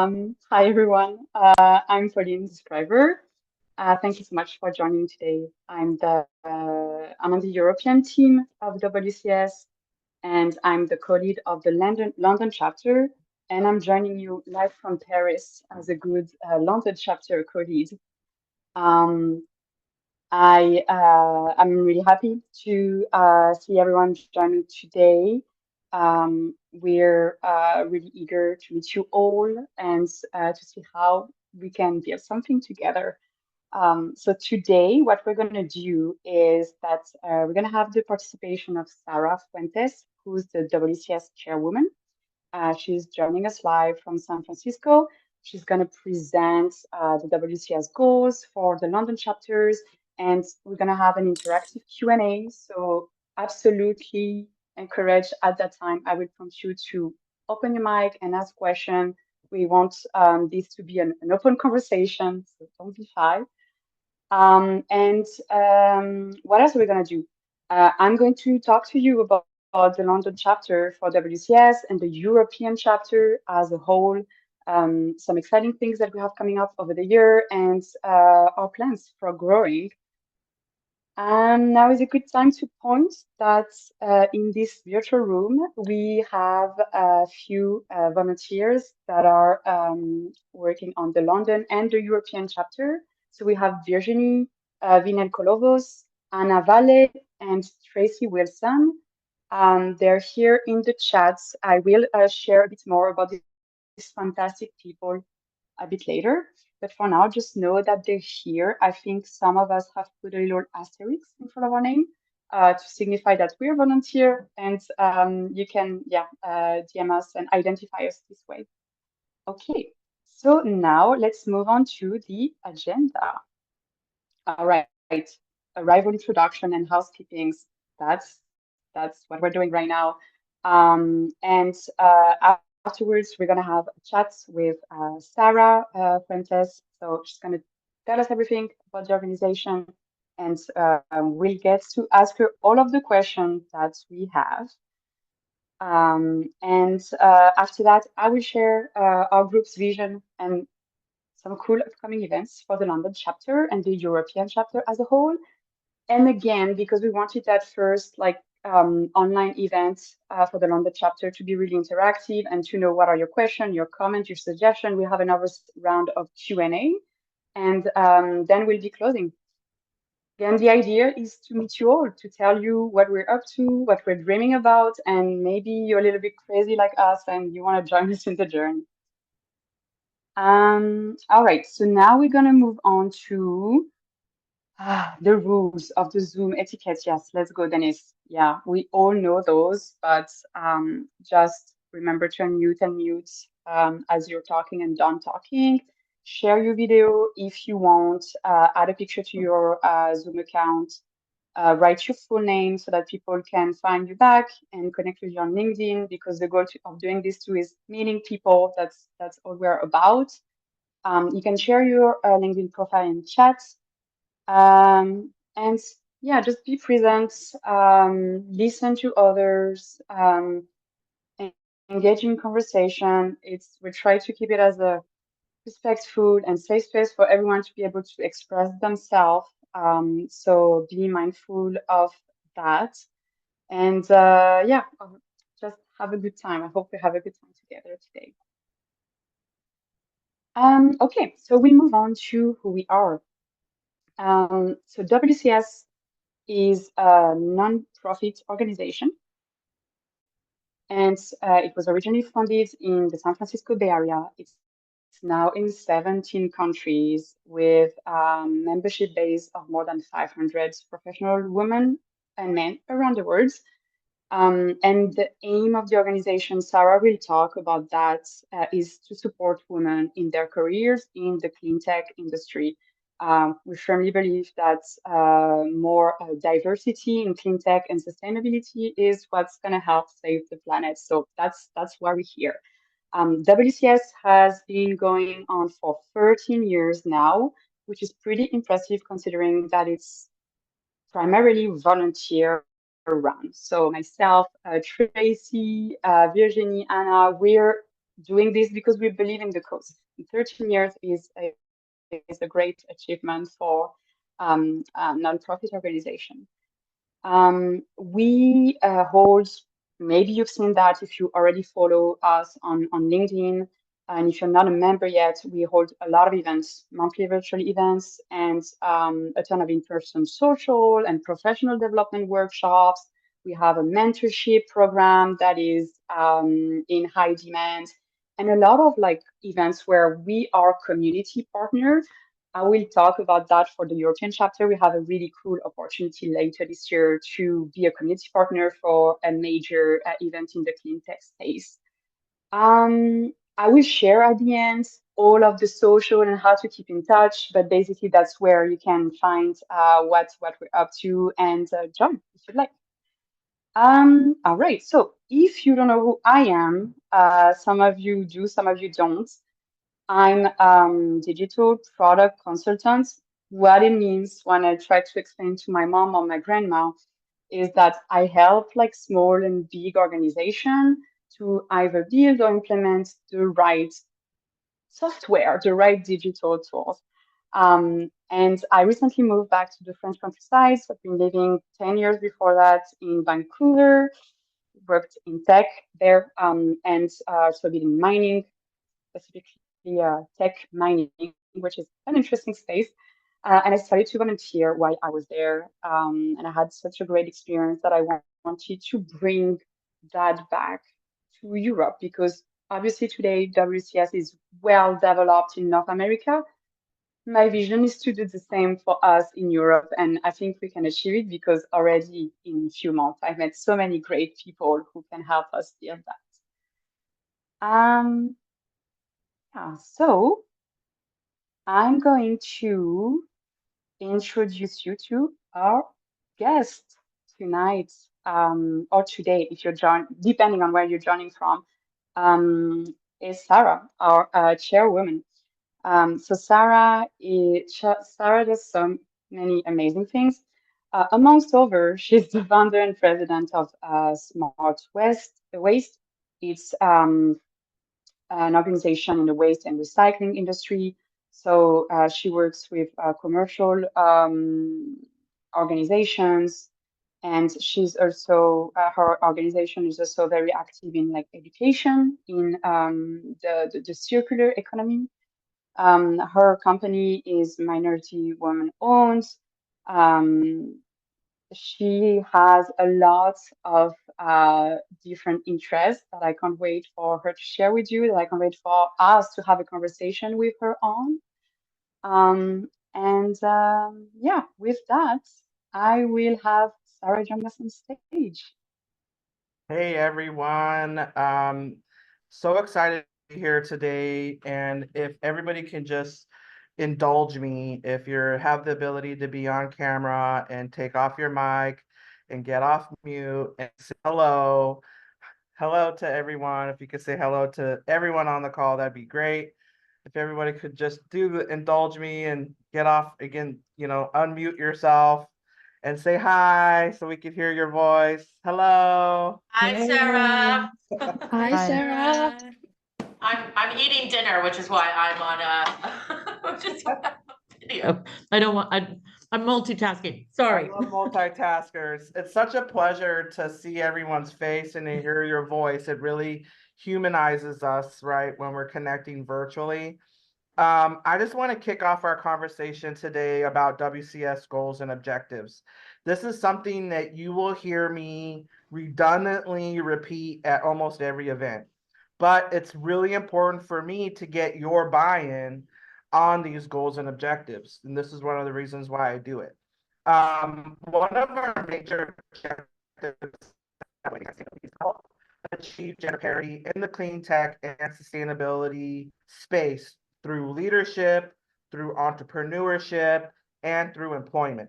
Hi everyone. I'm Pauline, the driver. Thank you so much for joining today. I'm on the European team of WCS, and I'm the co-lead of the London chapter. And I'm joining you live from Paris as a good London chapter co-lead. Um, I'm really happy to see everyone joining today. We're really eager to meet you all and to see how we can build something together. So today, what we're going to do is that we're going to have the participation of Sara Fuentes, who's the WCS chairwoman. She's joining us live from San Francisco. She's going to present the WCS goals for the London chapters, and we're going to have an interactive Q&A. So absolutely encourage at that time. I will prompt you to open your mic and ask questions. We want this to be an open conversation, so don't be shy. What else are we going to do? I'm going to talk to you about the London chapter for WCS and the European chapter as a whole, some exciting things that we have coming up over the year, and our plans for growing. Now is a good time to point that in this virtual room, we have a few volunteers that are working on the London and the European chapter. So we have Virginie Vinel-Kolovos, Anna Valle, and Tracy Wilson. They're here in the chat. I will share a bit more about these fantastic people a bit later. But for now, just know that they're here. I think some of us have put a little asterisk in front of our name to signify that we're volunteer, and you can, DM us and identify us this way. Okay, so now let's move on to the agenda. All right, arrival introduction and housekeepings. That's what we're doing right now. Afterwards, we're gonna have a chat with Sara Fuentes. So she's gonna tell us everything about the organization, and we'll get to ask her all of the questions that we have. After that, I will share our group's vision and some cool upcoming events for the London chapter and the European chapter as a whole. And again, because we wanted that first online event for the London chapter to be really interactive and to know what are your questions, your comments, your suggestion, we have another round of Q&A, and then we'll be closing. Again, the idea is to meet you all, to tell you what we're up to, what we're dreaming about, and maybe you're a little bit crazy like us and you want to join us in the journey. All right, so now we're gonna move on to the rules of the Zoom etiquette. Yes, let's go, Dennis. Yeah, we all know those, but just remember to unmute and mute as you're talking and done talking. Share your video if you want. Add a picture to your Zoom account. Write your full name so that people can find you back and connect with you on LinkedIn, because the goal of doing this too is meeting people. That's all we're about. You can share your LinkedIn profile in chat. And yeah, just be present, listen to others, engage in conversation. We try to keep it as a respectful and safe space for everyone to be able to express themselves. So be mindful of that. And yeah, just have a good time. I hope we have a good time together today. Okay, so we move on to who we are. So WCS is a non-profit organization, and it was originally founded in the San Francisco Bay Area. It's now in 17 countries with membership base of more than 500 professional women and men around the world. And the aim of the organization, Sara will talk about that, is to support women in their careers in the clean tech industry. We firmly believe that more diversity in clean tech and sustainability is what's going to help save the planet. So that's why we're here. WCS has been going on for 13 years now, which is pretty impressive considering that it's primarily volunteer run. So myself, Tracy, Virginie, Anna, we're doing this because we believe in the cause. 13 years is a great achievement for nonprofit organization. We hold, maybe you've seen that if you already follow us on LinkedIn. And if you're not a member yet, we hold a lot of events, monthly virtual events, and a ton of in-person social and professional development workshops. We have a mentorship program that is in high demand, and a lot of like events where we are community partners. I will talk about that for the European chapter. We have a really cool opportunity later this year to be a community partner for a major event in the clean tech space. I will share at the end all of the social and how to keep in touch, but basically that's where you can find what we're up to and join if you'd like. All right, so if you don't know who I am, some of you do, some of you don't. I'm digital product consultant. What it means when I try to explain to my mom or my grandma is that I help like small and big organization to either build or implement the right software, the right digital tools. And I recently moved back to the French countryside. So I've been living 10 years before that in Vancouver, worked in tech there, and so been in mining, specifically tech mining, which is an interesting space. And I started to volunteer while I was there. And I had such a great experience that I wanted to bring that back to Europe because obviously today WCS is well developed in North America. My vision is to do the same for us in Europe, and I think we can achieve it because already in a few months I've met so many great people who can help us build that. Yeah, so I'm going to introduce you to our guest tonight, or today, if you're depending on where you're joining from, um, is Sara, our chairwoman. So Sara does so many amazing things. Amongst other, she's the founder and president of Smart Waste. It's an organization in the waste and recycling industry. So she works with commercial organizations, and she's also her organization is also very active in like education in the circular economy. Her company is minority woman owned. Um, she has a lot of different interests that I can't wait for her to share with you, that I can't wait for us to have a conversation with her on. And yeah, with that, I will have Sara join us on stage. Hey everyone. So excited to be here today. And if everybody can just indulge me, if you have the ability to be on camera and take off your mic and get off mute and say hello. Hello to everyone. If you could say hello to everyone on the call, that'd be great. If everybody could just indulge me and get off again, unmute yourself and say hi so we could hear your voice. Hello. Hi, Hey. Sarah. Hi, Sarah. I'm eating dinner, which is why I'm on just video. I'm multitasking. I Sorry. love multitaskers. It's such a pleasure to see everyone's face and to hear your voice. It really humanizes us, right, when we're connecting virtually. I just want to kick off our conversation today about WCS goals and objectives. This is something that you will hear me redundantly repeat at almost every event, but it's really important for me to get your buy-in on these goals and objectives. And this is one of the reasons why I do it. One of our major objectives is called achieve gender parity in the clean tech and sustainability space through leadership, through entrepreneurship, and through employment.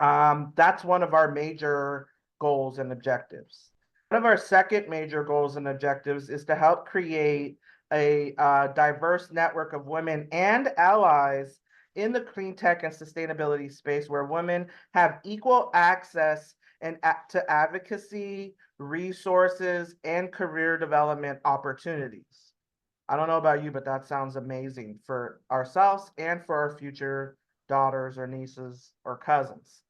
That's one of our major goals and objectives. One of our second major goals and objectives is to help create a diverse network of women and allies in the clean tech and sustainability space where women have equal access and to advocacy, resources, and career development opportunities. I don't know about you, but that sounds amazing for ourselves and for our future daughters or nieces or cousins.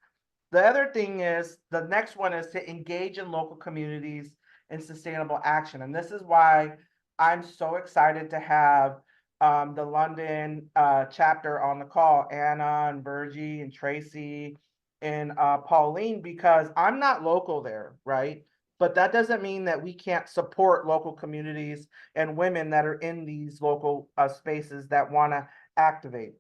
The other thing is, the next one is to engage in local communities and sustainable action. And this is why I'm so excited to have the London chapter on the call, Anna and Virgie and Tracy and Pauline, because I'm not local there, right? But that doesn't mean that we can't support local communities and women that are in these local spaces that want to activate.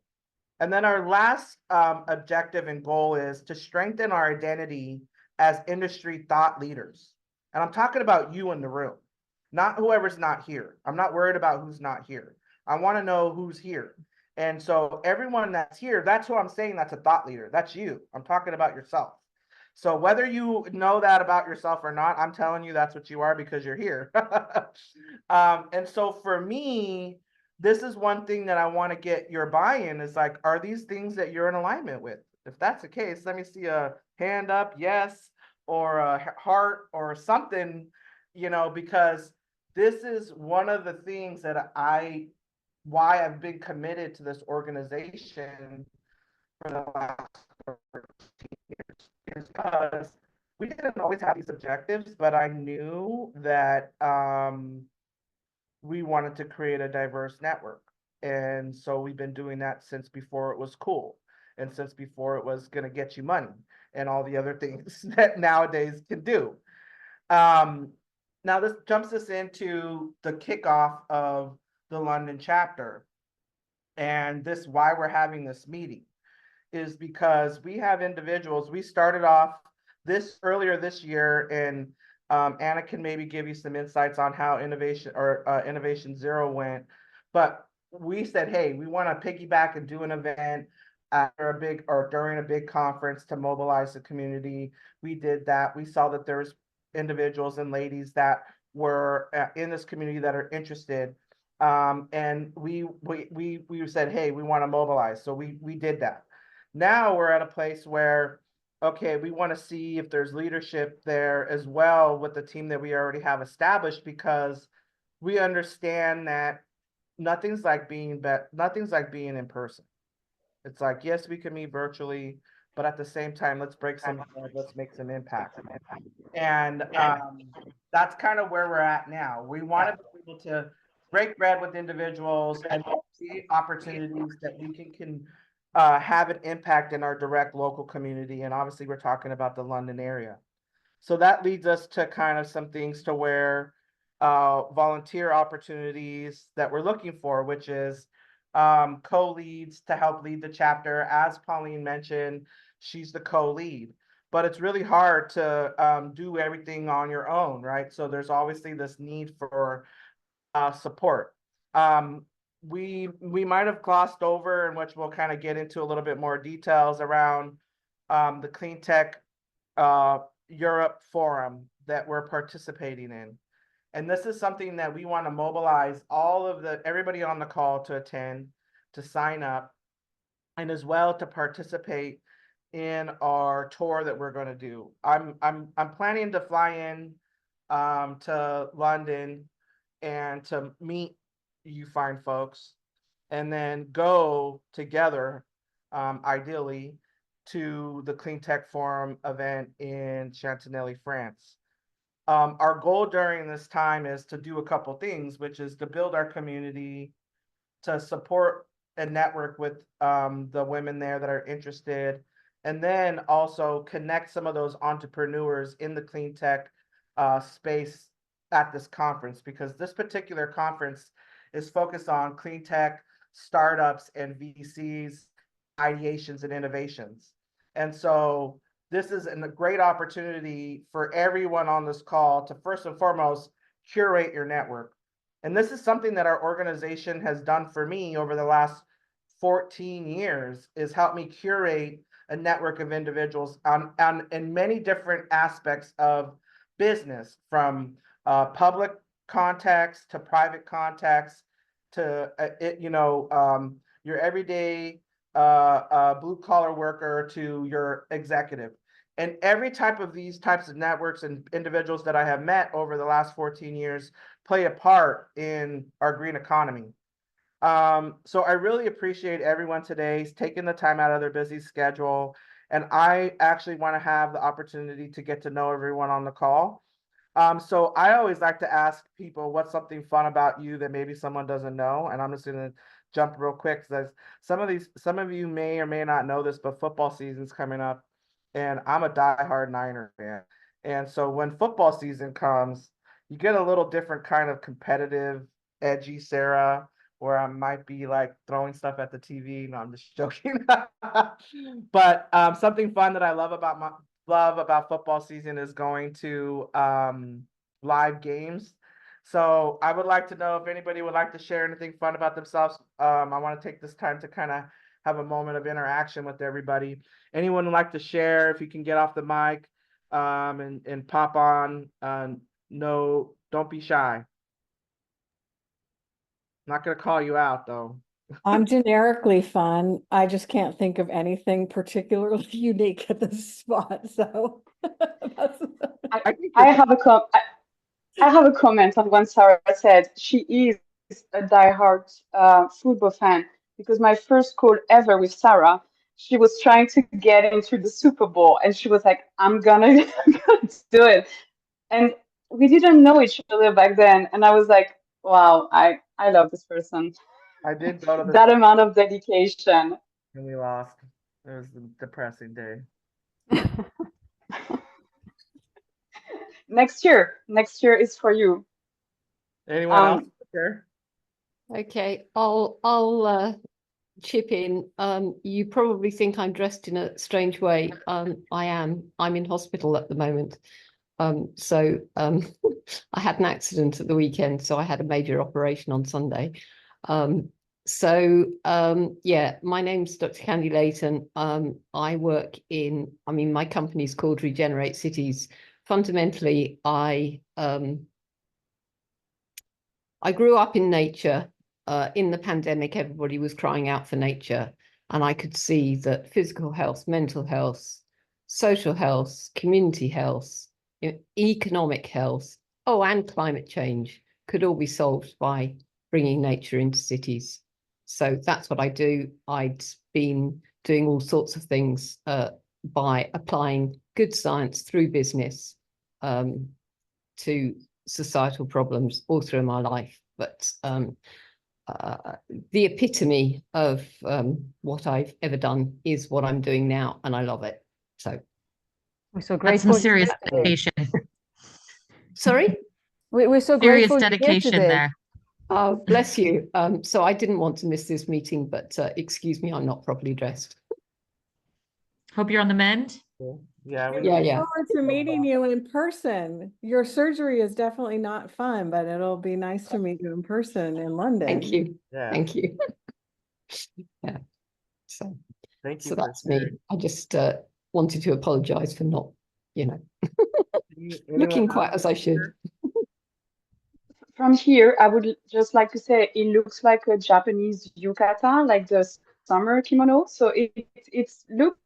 And then our last objective and goal is to strengthen our identity as industry thought leaders. And I'm talking about you in the room, not whoever's not here. I'm not worried about who's not here. I want to know who's here. And so everyone that's here, that's who I'm saying that's a thought leader. That's you. I'm talking about yourself. So whether you know that about yourself or not, I'm telling you that's what you are because you're here. And so for me, this is one thing that I want to get your buy-in is like, are these things that you're in alignment with? If that's the case, let me see a hand up, yes, or a heart or something, because this is one of the things that why I've been committed to this organization for the last 14 years, is because we didn't always have these objectives, but I knew that we wanted to create a diverse network. And so we've been doing that since before it was cool and since before it was going to get you money and all the other things that nowadays can do. Now this jumps us into the kickoff of the London chapter. And this why we're having this meeting is because we have individuals. We started off earlier this year, and Anna can maybe give you some insights on how Innovation Zero went. But we said, hey, we want to piggyback and do an event during a big conference to mobilize the community. We did that. We saw that there's individuals and ladies that were in this community that are interested. And we said, hey, we want to mobilize. So we did that. Now we're at a place where, okay, we want to see if there's leadership there as well with the team that we already have established, because we understand that nothing's like being in person. It's like, yes, we can meet virtually, but at the same time, let's break some bread, let's make some impact. And that's kind of where we're at now. We want to be able to break bread with individuals and see opportunities that we can have an impact in our direct local community. And obviously we're talking about the London area. So that leads us to kind of some things to where volunteer opportunities that we're looking for, which is co-leads to help lead the chapter. As Pauline mentioned, she's the co-lead, but it's really hard to do everything on your own, right? So there's obviously this need for support. We might have glossed over, and which we'll kind of get into a little bit more details around the Cleantech Europe forum that we're participating in. And this is something that we want to mobilize everybody on the call to attend, to sign up, and as well to participate in our tour that we're going to do. I'm planning to fly in to London and to meet you fine folks, and then go together, ideally, to the Cleantech Forum event in Chantilly, France. Our goal during this time is to do a couple things, which is to build our community, to support and network with the women there that are interested, and then also connect some of those entrepreneurs in the Cleantech space at this conference, because this particular conference is focused on Cleantech startups and VCs, ideations and innovations. And so this is a great opportunity for everyone on this call to first and foremost curate your network. And this is something that our organization has done for me over the last 14 years, is help me curate a network of individuals in many different aspects of business, from public contacts to private contacts to your everyday blue collar worker to your executive. And every type of these types of networks and individuals that I have met over the last 14 years play a part in our green economy. So I really appreciate everyone today taking the time out of their busy schedule. And I actually want to have the opportunity to get to know everyone on the call. So I always like to ask people what's something fun about you that maybe someone doesn't know. And I'm just gonna jump real quick because some of you may or may not know this, but football season's coming up, and I'm a diehard Niner fan. And so when football season comes, you get a little different kind of competitive, edgy Sarah, where I might be like throwing stuff at the TV. No, I'm just joking. But something fun that I love about football season is going to live games. So I would like to know if anybody would like to share anything fun about themselves. I want to take this time to kind of have a moment of interaction with everybody. Anyone would like to share? If you can get off the mic and pop on. No, don't be shy. Not gonna call you out though. I'm generically fun. I just can't think of anything particularly unique at this spot. So that's... I think I have I have a comment on what Sarah said. She is a diehard football fan because my first call ever with Sarah, she was trying to get into the Super Bowl, and she was like, I'm gonna do it. And we didn't know each other back then. And I was like, wow, I love this person. I did go to the That amount of dedication. and we lost. It was a depressing day. Next year is for you. Anyone else? Sure. Okay, I'll chip in. You probably think I'm dressed in a strange way. I am. I'm in hospital at the moment. So I had an accident at the weekend, so I had a major operation on Sunday. Yeah, my name's Dr. Candy Layton. I work in, my company's called Regenerate Cities. Fundamentally, I grew up in nature. In the pandemic, everybody was crying out for nature, and I could see that physical health, mental health, social health, community health, economic health, and climate change could all be solved by bringing nature into cities. So that's what I do. I'd been doing all sorts of things by applying good science through business to societal problems all through my life. But the epitome of what I've ever done is what I'm doing now, and I love it. So we're so That's some grateful. serious dedication. sorry? We're so Serious grateful you're here dedication today. there. Oh, bless you. So I didn't want to miss this meeting, but excuse me, I'm not properly dressed. Hope you're on the mend. Yeah, we Yeah, Look yeah. forward to meeting you in person. Your surgery is definitely not fun, but it'll be nice to meet you in person in London. Thank you. Yeah. Thank you. Yeah. So Thank you. so that's me. I just wanted to apologize for not, looking quite as I should. From here, I would just like to say it looks like a Japanese yukata, like the summer kimono. So it looks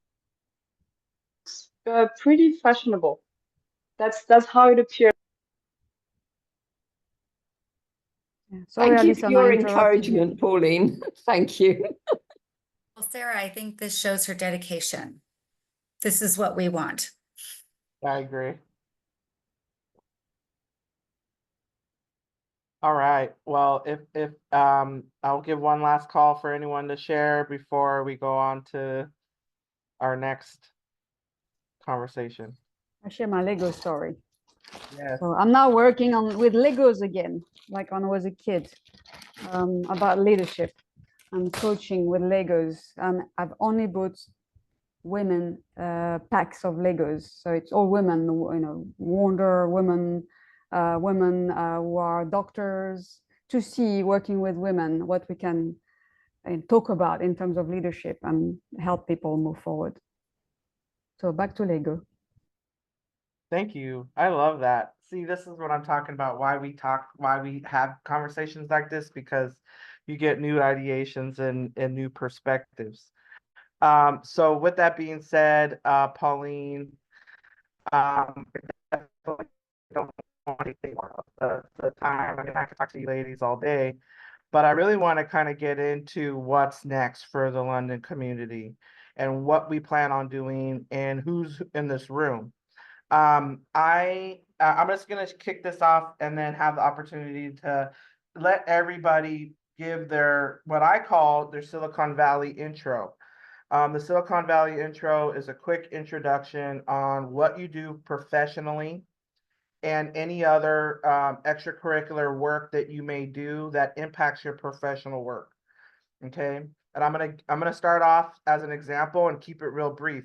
pretty fashionable. That's how it appears. Sorry, Thank you for Alison, I your interrupted you. encouragement, Pauline. Thank you. Well, Sarah, I think this shows her dedication. This is what we want. I agree. All right. Well, if I'll give one last call for anyone to share before we go on to our next conversation. I share my Lego story. Yes. So I'm now working with Legos again, like when I was a kid, about leadership. I'm coaching with Legos, and I've only bought women packs of Legos. So it's all women, Wonder Woman, women who are doctors, to see, working with women, what we can talk about in terms of leadership and help people move forward. So back to Lego. Thank you. I love that. See, this is what I'm talking about. Why we have conversations like this, because you get new ideations and new perspectives. So with that being said, Pauline, I definitely don't want anything more of the time. I mean, I could talk to you ladies all day, but I really want to kind of get into what's next for the London community and what we plan on doing and who's in this room. I'm just gonna kick this off and then have the opportunity to let everybody give their what I call their Silicon Valley intro. The Silicon Valley intro is a quick introduction on what you do professionally and any other extracurricular work that you may do that impacts your professional work. Okay, and I'm gonna start off as an example and keep it real brief.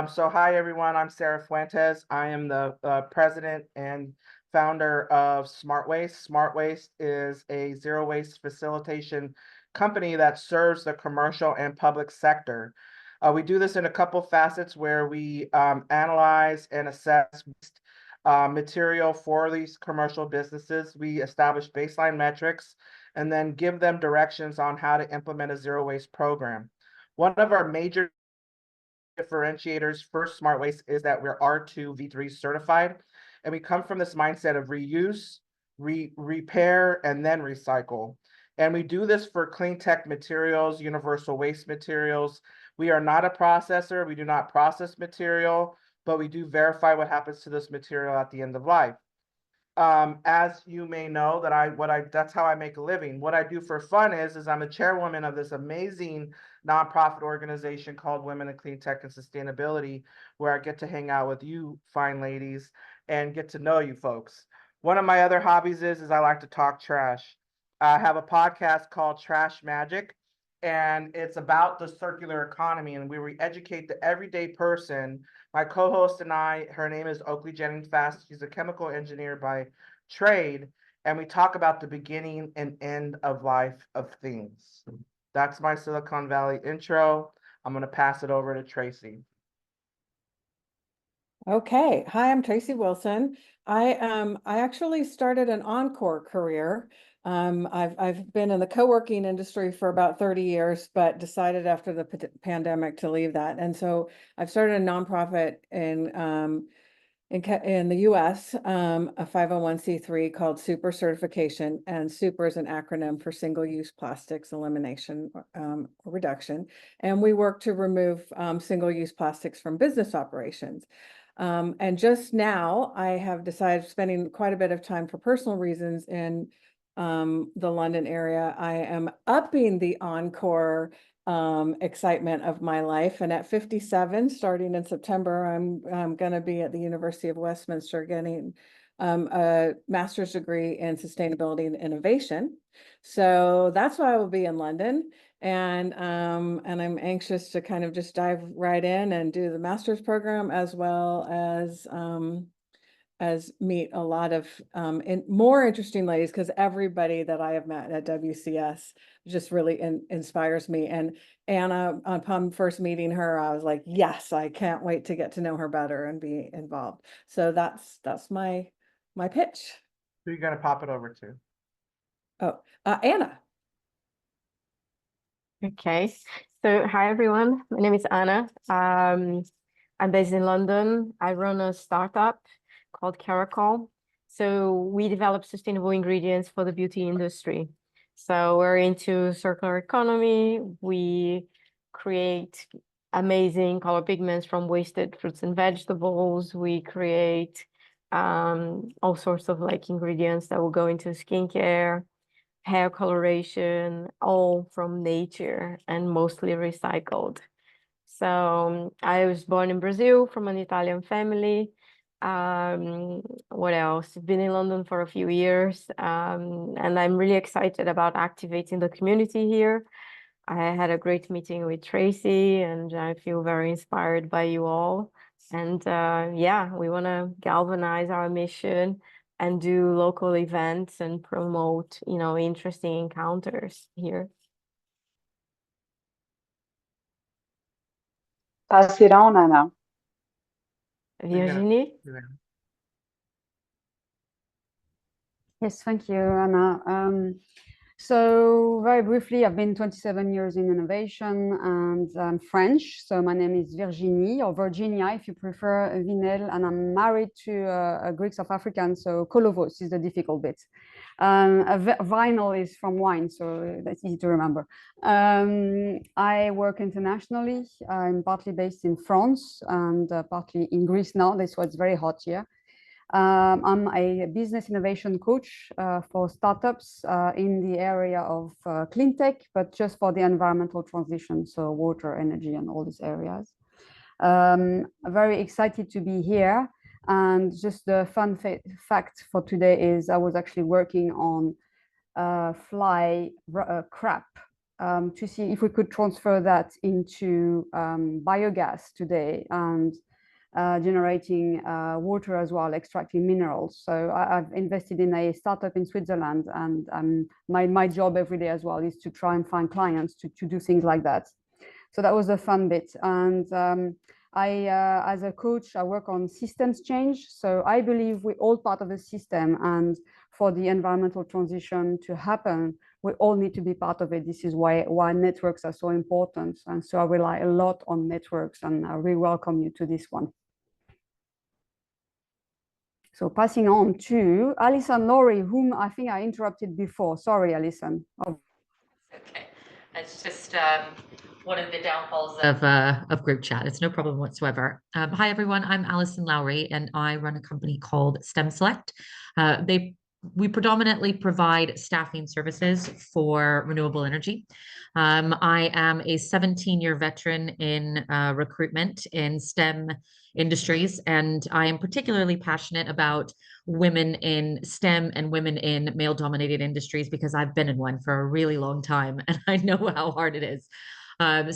So hi everyone, I'm Sara Fuentes. I am the president and founder of Smart Waste. Smart Waste is a zero waste facilitation company that serves the commercial and public sector. We do this in a couple facets where we analyze and assess material for these commercial businesses. We establish baseline metrics and then give them directions on how to implement a zero waste program. One of our major differentiators for Smart Waste is that we're R2V3 certified, and we come from this mindset of reuse, repair, and then recycle. And we do this for Cleantech materials, universal waste materials. We are not a processor. We do not process material, but we do verify what happens to this material at the end of life. As you may know, that's how I make a living. What I do for fun is I'm a chairwoman of this amazing nonprofit organization called Women in Cleantech and Sustainability, where I get to hang out with you fine ladies and get to know you folks. One of my other hobbies is I like to talk trash. I have a podcast called Trash Magic, and it's about the circular economy and where we educate the everyday person. My co-host and I, her name is Oakley Jennings Fast. She's a chemical engineer by trade, and we talk about the beginning and end of life of things. That's my Silicon Valley intro. I'm going to pass it over to Tracy. Okay, hi, I'm Tracy Wilson. I actually started an encore career. I've been in the co-working industry for about 30 years, but decided after the pandemic to leave that. And so I've started a nonprofit in the US, a 501c3 called Super Certification, and Super is an acronym for Single-Use Plastics Elimination or Reduction. And we work to remove single-use plastics from business operations. And just now, I have decided, spending quite a bit of time for personal reasons in the London area, I am upping the encore excitement of my life. And at 57, starting in September, I'm going to be at the University of Westminster getting a master's degree in sustainability and innovation. So that's why I will be in London. And I'm anxious to kind of just dive right in and do the master's program, as well as meet a lot of more interesting ladies, because everybody that I have met at WCS just really inspires me. And Anna, upon first meeting her, I was like, yes, I can't wait to get to know her better and be involved. So that's my pitch. Who are you going to pop it over to? Oh, Anna. Okay, so hi everyone, my name is Anna. I'm based in London. I run a startup called Kickoff. So we develop sustainable ingredients for the beauty industry. So we're into circular economy. We create amazing color pigments from wasted fruits and vegetables. We create all sorts of like ingredients that will go into skincare, hair coloration, all from nature and mostly recycled. So I was born in Brazil from an Italian family. What else? I've been in London for a few years, and I'm really excited about activating the community here. I had a great meeting with Tracy, and I feel very inspired by you all. And yeah, we want to galvanize our mission and do local events and promote, interesting encounters here. Pass it on, Anna. Virginie? Yes, thank you, Anna. So very briefly, I've been 27 years in innovation, and I'm French. So my name is Virginie, or Virginia if you prefer, Vinel, and I'm married to a Greek South African. So Kolovos is the difficult bit. Vinyl is from wine, so that's easy to remember. I work internationally. I'm partly based in France and partly in Greece now. That's why it's very hot here. I'm a business innovation coach for startups in the area of Cleantech, but just for the environmental transition, so water, energy, and all these areas. Very excited to be here. And just the fun fact for today is I was actually working on fly crap to see if we could transfer that into biogas today and generating water as well, extracting minerals. So I've invested in a startup in Switzerland, and my job every day as well is to try and find clients to do things like that. So that was the fun bit. And as a coach, I work on systems change. So I believe we're all part of a system, and for the environmental transition to happen, we all need to be part of it. This is why networks are so important. And so I rely a lot on networks, and I really welcome you to this one. So passing on to Alison Laurie, whom I think I interrupted before. Sorry, Alison. Oh. Okay, it's just one of the downfalls of group chat. It's no problem whatsoever. Hi, everyone. I'm Alison Lowry, and I run a company called STEM Select. We predominantly provide staffing services for renewable energy. I am a 17-year veteran in recruitment in STEM industries, and I am particularly passionate about women in STEM and women in male-dominated industries because I've been in one for a really long time, and I know how hard it is.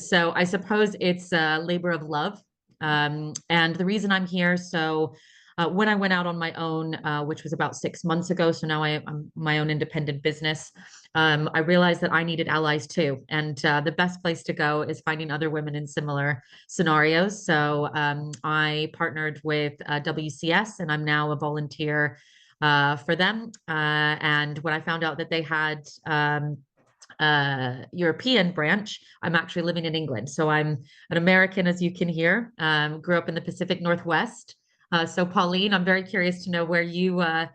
So I suppose it's a labor of love. And the reason I'm here, when I went out on my own, which was about 6 months ago, so now I'm my own independent business, I realized that I needed allies too. And the best place to go is finding other women in similar scenarios. So I partnered with WCS, and I'm now a volunteer for them. And when I found out that they had European branch, I'm actually living in England. So I'm an American, as you can hear, grew up in the Pacific Northwest. So Pauline, I'm very curious to know where you were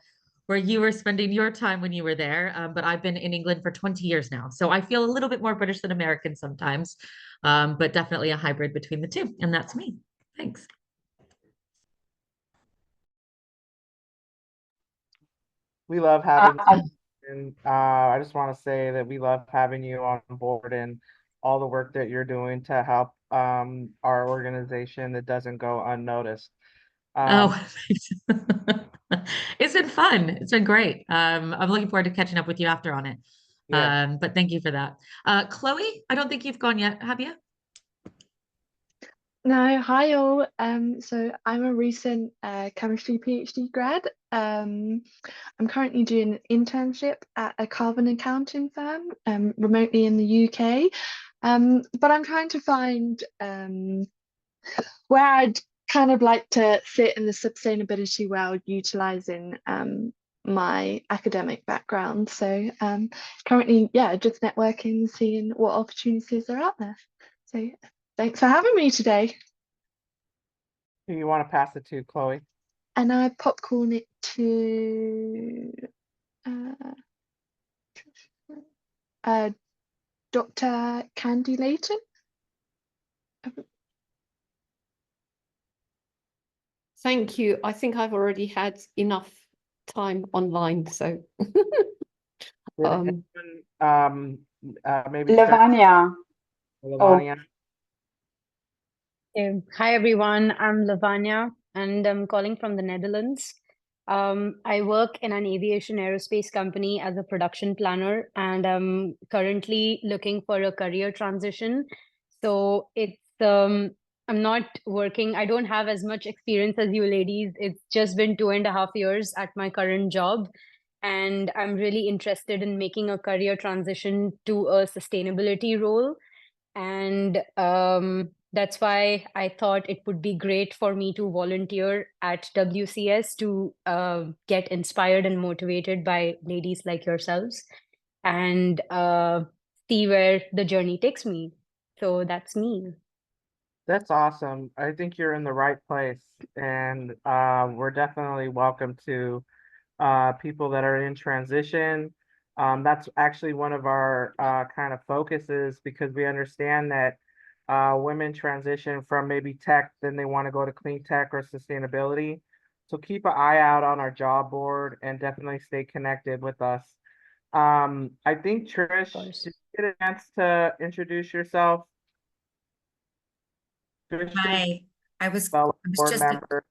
spending your time when you were there. But I've been in England for 20 years now. So I feel a little bit more British than American sometimes, but definitely a hybrid between the two. And that's me. Thanks. We love having you. And I just want to say that we love having you on board and all the work that you're doing to help our organization that doesn't go unnoticed. It's been fun. It's been great. I'm looking forward to catching up with you after on it. Yeah. But thank you for that. Chloe, I don't think you've gone yet, have you? No, hi all. So I'm a recent chemistry PhD grad. I'm currently doing an internship at a carbon accounting firm remotely in the UK. But I'm trying to find where I'd kind of like to fit in the sustainability world, utilizing my academic background. So currently, yeah, just networking, seeing what opportunities are out there. So thanks for having me today. Who you want to pass it to, Chloe? And I popcorn it to Dr. Candy Layton. Thank you. I think I've already had enough time online, so. Maybe Lavanya. Lavanya. Hi everyone, I'm Lavanya and I'm calling from the Netherlands. I work in an aviation aerospace company as a production planner, and I'm currently looking for a career transition. So it's I'm not working, I don't have as much experience as you ladies. It's just been 2.5 years at my current job, and I'm really interested in making a career transition to a sustainability role. And that's why I thought it would be great for me to volunteer at WCS to get inspired and motivated by ladies like yourselves. and see where the journey takes me. So that's me. That's awesome. I think you're in the right place, and we're definitely welcome to people that are in transition. That's actually one of our kind of focuses because we understand that women transition from maybe tech, then they want to go to clean tech or sustainability. So keep an eye out on our job board and definitely stay connected with us. I think Trish, course. did you get a chance to introduce yourself? Trish is Hi, I was fellow I was board just member.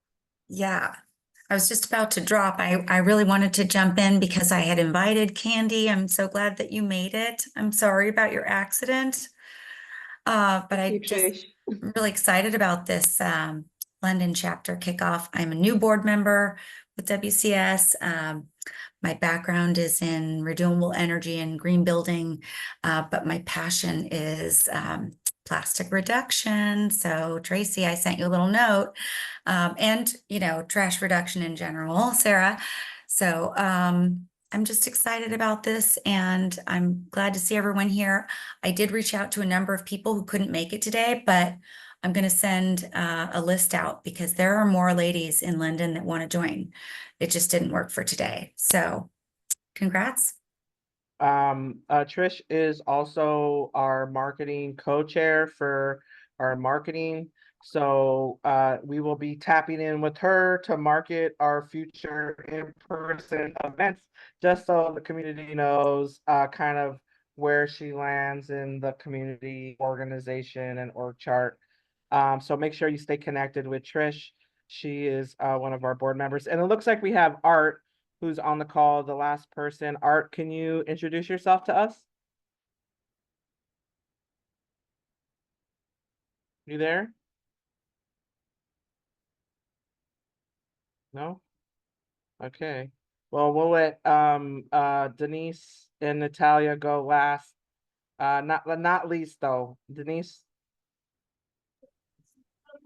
yeah, I was just about to drop. I really wanted to jump in because I had invited Candy. I'm so glad that you made it. I'm sorry about your accident. But I just I'm really excited about this London chapter kickoff. I'm a new board member with WCS. My background is in renewable energy and green building, but my passion is plastic reduction. So Tracy, I sent you a little note, and trash reduction in general, Sarah. So I'm just excited about this, and I'm glad to see everyone here. I did reach out to a number of people who couldn't make it today, but I'm going to send a list out because there are more ladies in London that want to join. It just didn't work for today. So congrats. Trish is also our marketing co-chair for our marketing. So we will be tapping in with her to market our future in-person events, just so the community knows kind of where she lands in the community organization and org chart. So make sure you stay connected with Trish. She is one of our board members. And it looks like we have Art, who's on the call, the last person. Art, can you introduce yourself to us? You there? No? Okay. Well, we'll let Denise and Natalia go last. Not least though. Denise.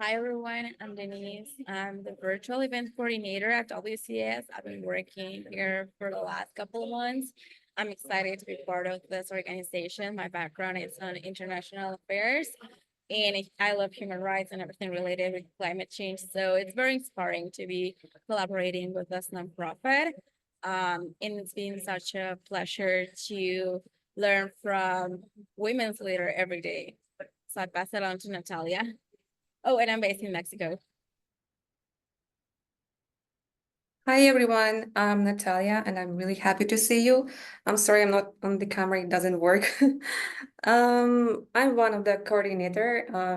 Hi everyone, I'm Denise. I'm the virtual event coordinator at WCS. I've been working here for the last couple of months. I'm excited to be part of this organization. My background is on international affairs, and I love human rights and everything related with climate change. So it's very inspiring to be collaborating with this nonprofit. And it's been such a pleasure to learn from women's leader every day. So I pass it on to Natalia. Oh, and I'm based in Mexico. Hi everyone, I'm Natalia and I'm really happy to see you. I'm sorry I'm not on the camera, it doesn't work. I'm one of the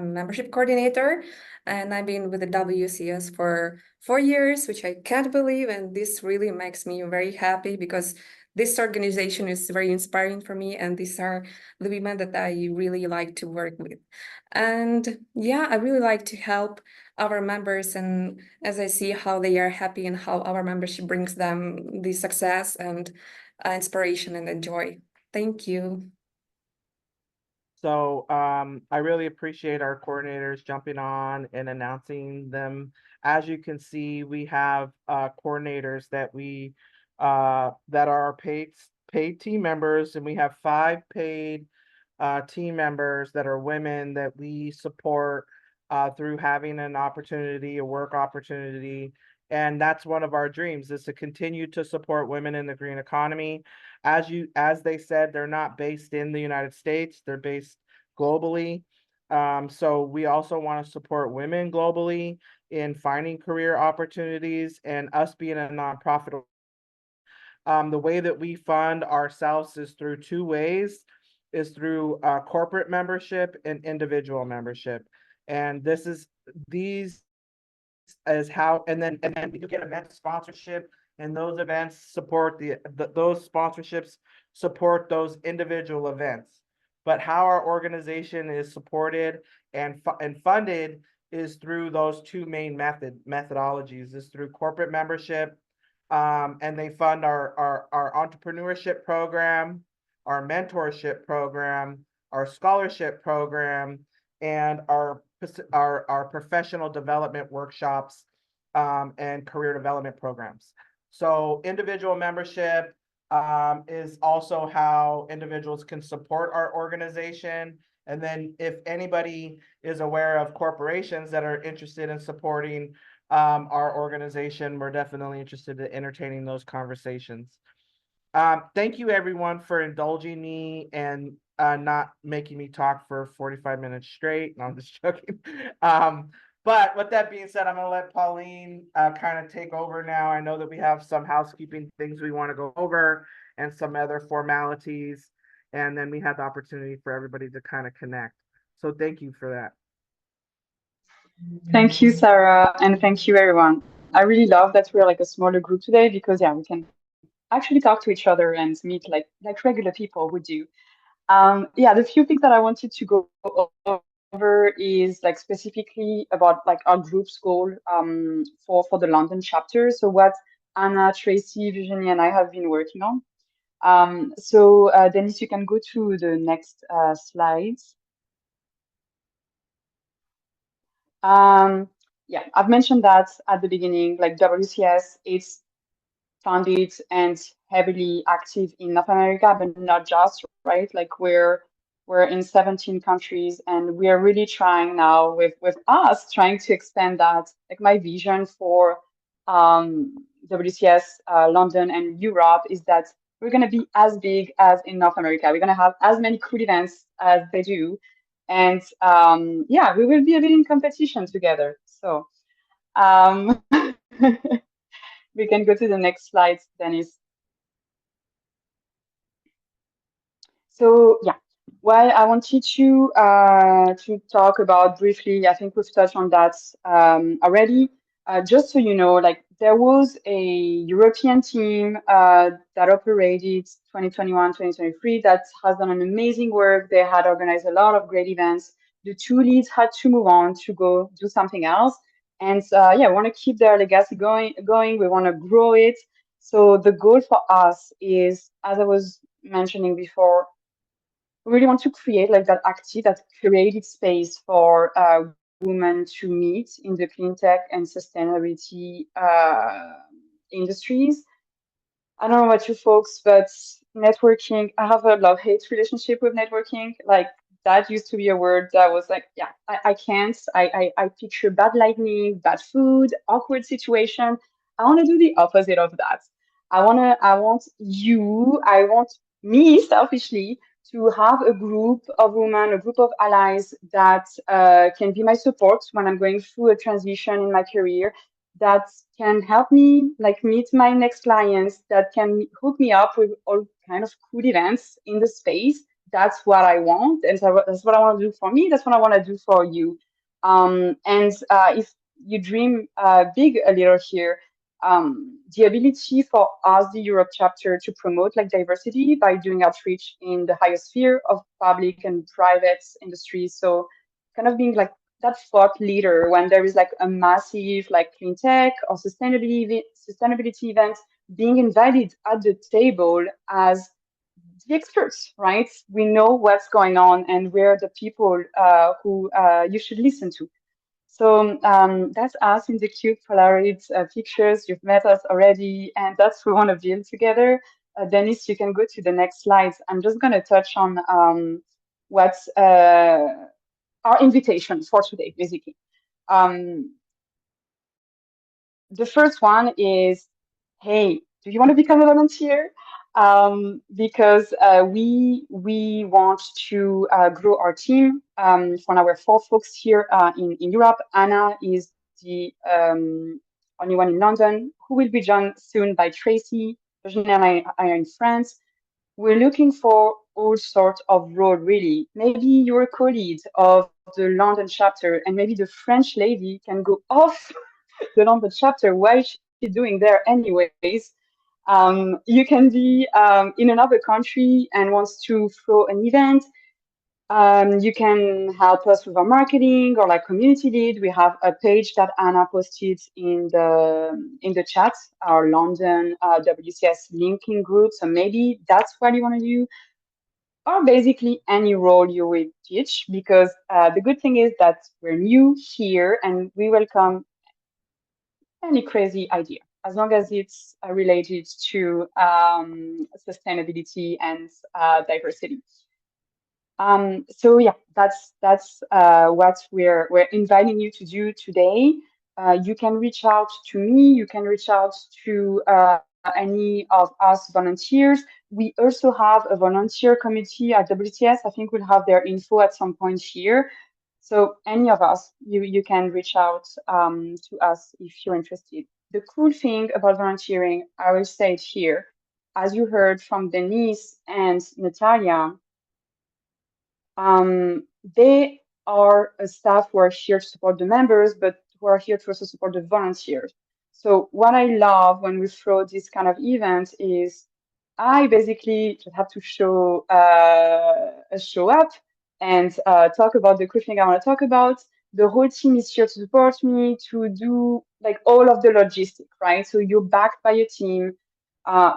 membership coordinator, and I've been with the WCS for 4 years, which I can't believe, and this really makes me very happy because this organization is very inspiring for me, and these are the women that I really like to work with. And yeah, I really like to help our members, and as I see how they are happy and how our membership brings them the success and inspiration and the joy. Thank you. So I really appreciate our coordinators jumping on and announcing them. As you can see, we have coordinators that that are paid team members, and we have 5 paid team members that are women that we support through having an opportunity, a work opportunity. And that's one of our dreams, is to continue to support women in the green economy. As they said, they're not based in the United States, they're based globally. So we also want to support women globally in finding career opportunities, and us being a nonprofit. The way that we fund ourselves is through 2 ways, is through corporate membership and individual membership. And these is how, and then we do get event sponsorship, and those events support those sponsorships support those individual events. But how our organization is supported and funded is through those 2 main methodologies, is through corporate membership, and they fund our entrepreneurship program, our mentorship program, our scholarship program, and our professional development workshops and career development programs. So individual membership, is also how individuals can support our organization. And then if anybody is aware of corporations that are interested in supporting our organization, we're definitely interested in entertaining those conversations. Thank you everyone for indulging me and not making me talk for 45 minutes straight. No, I'm just joking. But with that being said, I'm going to let Pauline kind of take over now. I know that we have some housekeeping things we want to go over and some other formalities. And then we have the opportunity for everybody to kind of connect. So thank you for that. Thank you, Sarah, and thank you, everyone. I really love that we're like a smaller group today because yeah, we can actually talk to each other and meet like regular people would do. Yeah, the few things that I wanted to go over is like specifically about like our group's goal for the London chapter. So what Anna, Tracy, Virginie, and I have been working on. So Dennis, you can go to the next slides. Yeah, I've mentioned that at the beginning, like WCS, it's founded and heavily active in North America, but not just, right? Like we're in 17 countries, and we are really trying now with us trying to expand that. Like my vision for WCS London and Europe is that we're going to be as big as in North America. We're going to have as many cool events as they do, and yeah, we will be a bit in competition together. So we can go to the next slide, Dennis. So yeah, well, I wanted to talk about briefly, I think we've touched on that already. Just so you know, like there was a European team that operated 2021, 2023 that has done an amazing work. They had organized a lot of great events. The two leads had to move on to go do something else. And yeah, we want to keep their legacy going. We want to grow it. So the goal for us is, as I was mentioning before, we really want to create like that active, that curated space for women to meet in the clean tech and sustainability industries. I don't know about you folks, but networking, I have a love-hate relationship with networking. Like that used to be a word that was like, yeah, I can't. I picture bad lightning, bad food, awkward situation. I want to do the opposite of that. I want me selfishly to have a group of women, a group of allies that can be my support when I'm going through a transition in my career, that can help me like meet my next clients, that can hook me up with all kind of cool events in the space. That's what I want, and so that's what I want to do for me. That's what I want to do for you. And if you dream big a little here, the ability for us, the Europe chapter, to promote like diversity by doing outreach in the highest sphere of public and private industries. So kind of being like that thought leader when there is like a massive like clean tech or sustainability event, being invited at the table as the experts, right? We know what's going on and we're the people who you should listen to. So that's us in the cute Polaroid pictures. You've met us already, and that's what we want to build together. Dennis, you can go to the next slides. I'm just going to touch on what's our invitation for today, basically. The first one is, hey, do you want to become a volunteer? Because we want to grow our team. For now, we're 4 folks here in Europe. Anna is the only one in London, who will be joined soon by Tracy. Virginie and I are in France. We're looking for all sorts of role, really. Maybe you're a colleague of the London chapter, and maybe the French lady can go off the London chapter. Why is she doing there anyways? You can be in another country and wants to throw an event. You can help us with our marketing or like community lead. We have a page that Anna posted in the chat, our London WCS linking group. So maybe that's what you want to do, or basically any role you will teach, because the good thing is that we're new here and we welcome any crazy idea. as long as it's related to sustainability and diversity. So yeah, that's what we're inviting you to do today. You can reach out to me. You can reach out to any of us volunteers. We also have a volunteer committee at WCS. I think we'll have their info at some point here. So any of us, you can reach out to us if you're interested. The cool thing about volunteering, I will say it here, as you heard from Denise and Natalia, they are a staff who are here to support the members, but who are here to also support the volunteers. So what I love when we throw this kind of event is I basically just have to show up and talk about the cool thing I want to talk about. The whole team is here to support me, to do like all of the logistics, right? So you're backed by a team,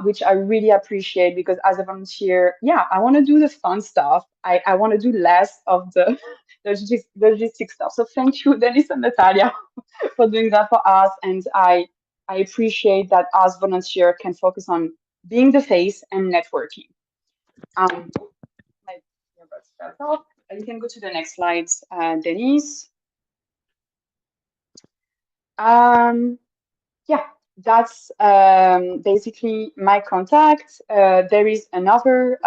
which I really appreciate, because as a volunteer, yeah, I want to do the fun stuff. I want to do less of the logistic stuff. So thank you, Denise and Natalia, for doing that for us. And I appreciate that us volunteer can focus on being the face and networking. You can go to the next slides, Denise. Yeah, that's basically my contact. There is another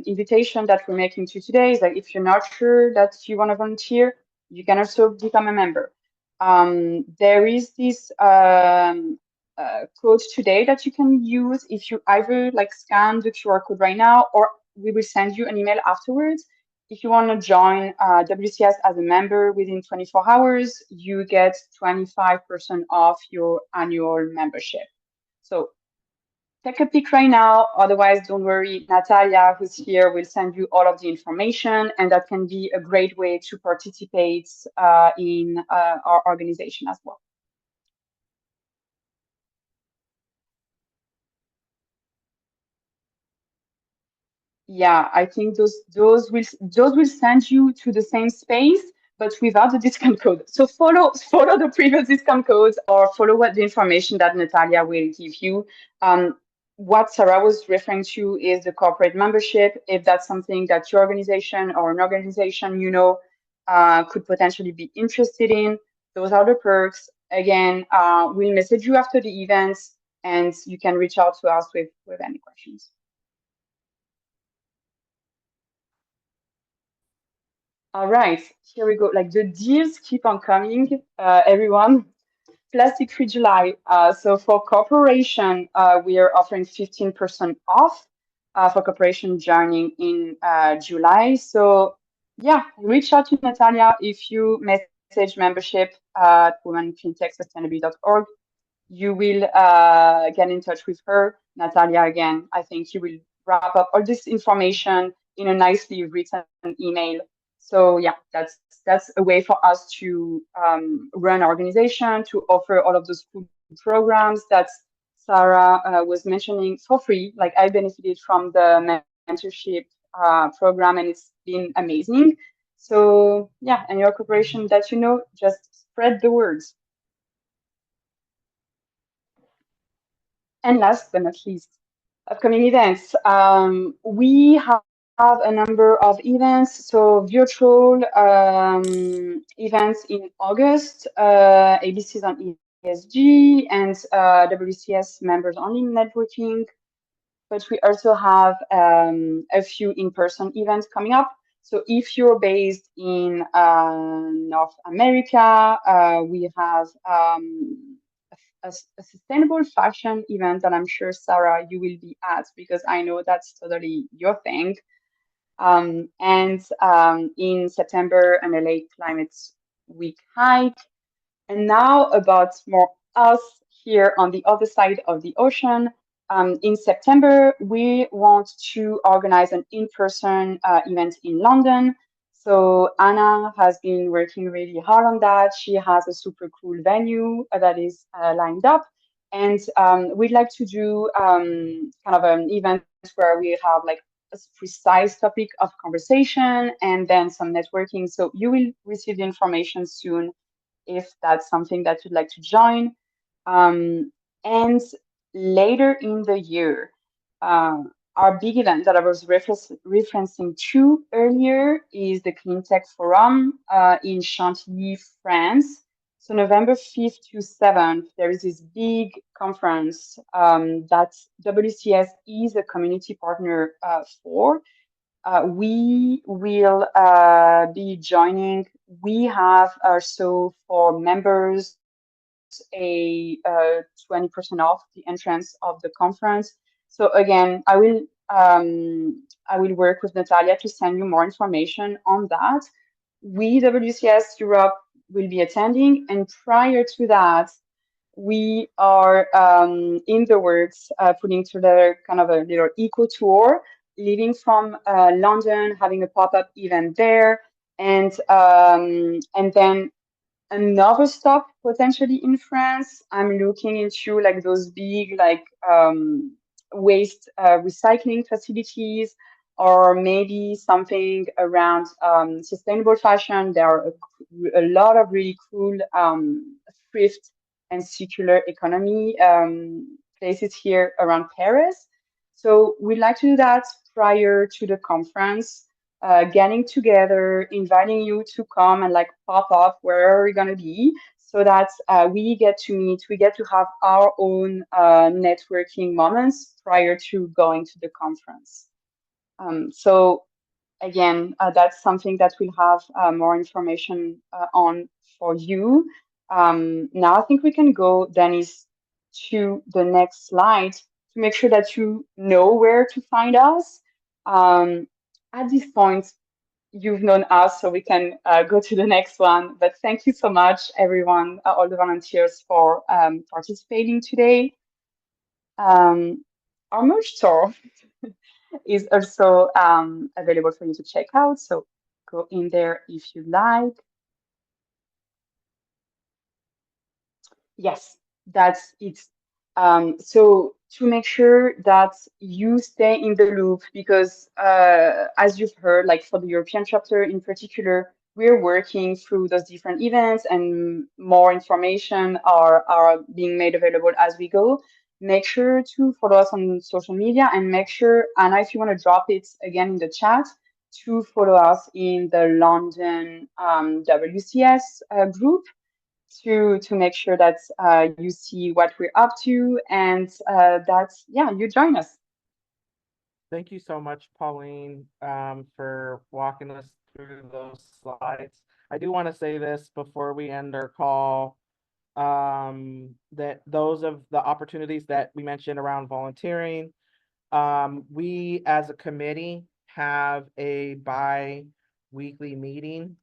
invitation that we're making to today. Is that if you're not sure that you want to volunteer, you can also become a member. There is this code today that you can use if you either like scan the QR code right now, or we will send you an email afterwards. If you want to join WCS as a member within 24 hours, you get 25% off your annual membership. So take a peek right now. Otherwise, don't worry. Natalia, who's here, will send you all of the information, and that can be a great way to participate in our organization as well. Yeah, I think those will send you to the same space, but without the discount code. So follow the previous discount codes, or follow what the information that Natalia will give you. What Sarah was referring to is the corporate membership. If that's something that your organization or an organization could potentially be interested in, those are the perks. Again, we'll message you after the events, and you can reach out to us with any questions. All right, here we go. Like the deals keep on coming, everyone. Plastic-free July. So for corporation, we are offering 15% off for corporation joining in July. So yeah, reach out to Natalia if you message membership at womencleantechsustainability.org. You will get in touch with her. Natalia, again, I think you will wrap up all this information in a nicely written email. So yeah, that's a way for us to run our organization, to offer all of those cool programs that Sarah was mentioning for free. Like I benefited from the mentorship program, and it's been amazing. So yeah, and your corporation that just spread the words. And last but not least, upcoming events. We have a number of events, so virtual events in August, ABCs on ESG, and WCS members only networking. But we also have a few in-person events coming up. So if you're based in North America, we have a sustainable fashion event that I'm sure, Sarah, you will be at, because I know that's totally your thing. And in September, an LA Climate Week hike. And now about more us here on the other side of the ocean. In September, we want to organize an in-person event in London. So Anna has been working really hard on that. She has a super cool venue that is lined up. And we'd like to do kind of an event where we have like a precise topic of conversation and then some networking. So you will receive the information soon if that's something that you'd like to join. And later in the year, our big event that I was referencing to earlier is the Cleantech Forum in Chantilly, France. So November 5th to 7th, there is this big conference that WCS is a community partner for. We will be joining. We have also for members a 20% off the entrance of the conference. So again, I will work with Natalia to send you more information on that. We, WCS Europe, will be attending, and prior to that, we are in the works putting together kind of a little eco tour, leaving from London, having a pop-up event there, and then another stop potentially in France. I'm looking into like those big like waste recycling facilities, or maybe something around sustainable fashion. There are a lot of really cool thrift and circular economy places here around Paris. So we'd like to do that prior to the conference, getting together, inviting you to come and like pop up wherever we're gonna be, so that we get to meet, we get to have our own networking moments prior to going to the conference. So again, that's something that we'll have more information on for you. Now I think we can go, Dennis, to the next slide to make sure that you know where to find us. At this point, you've known us, so we can go to the next one. But thank you so much, everyone, all the volunteers, for participating today. Our merch store is also available for you to check out, so go in there if you like. Yes, that's it. So to make sure that you stay in the loop, because as you've heard, like for the European chapter in particular, we're working through those different events, and more information are being made available as we go. Make sure to follow us on social media, and make sure, Anna, if you want to drop it again in the chat, to follow us in the London WCS group, to make sure that you see what we're up to, and that, yeah, you join us. Thank you so much, Pauline, for walking us through those slides. I do want to say this before we end our call, that those of the opportunities that we mentioned around volunteering, we as a committee have a bi-weekly meeting.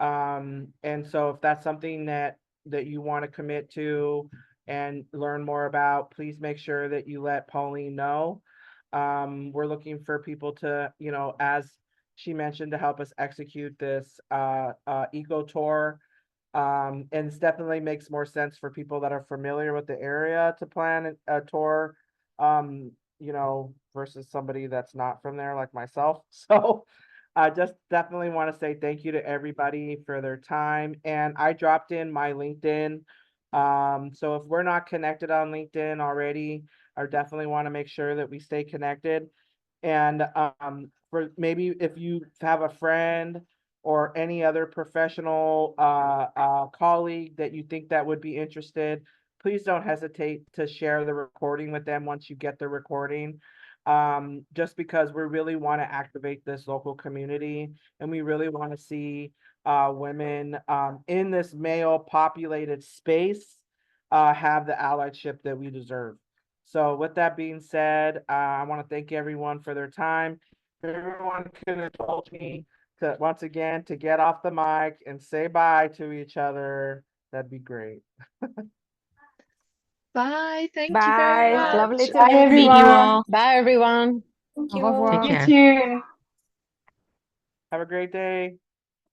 And so if that's something that you want to commit to and learn more about, please make sure that you let Pauline know. We're looking for people to, you know, as she mentioned, to help us execute this eco tour. And it definitely makes more sense for people that are familiar with the area to plan a tour, you know, versus somebody that's not from there like myself. So I just definitely want to say thank you to everybody for their time. And I dropped in my LinkedIn. So if we're not connected on LinkedIn already, I definitely want to make sure that we stay connected. And for maybe if you have a friend or any other professional colleague that you think that would be interested, please don't hesitate to share the recording with them once you get the recording. Just because we really want to activate this local community, and we really want to see women in this male populated space have the allyship that we deserve. So with that being said, I want to thank everyone for their time. If everyone could indulge me to once again to get off the mic and say bye to each other, that'd be great. Bye. Thank you very Bye. much. Lovely to Bye, meet you everyone. all. Bye, everyone. Thank Au you. revoir. Take See you care. soon. Have a great day.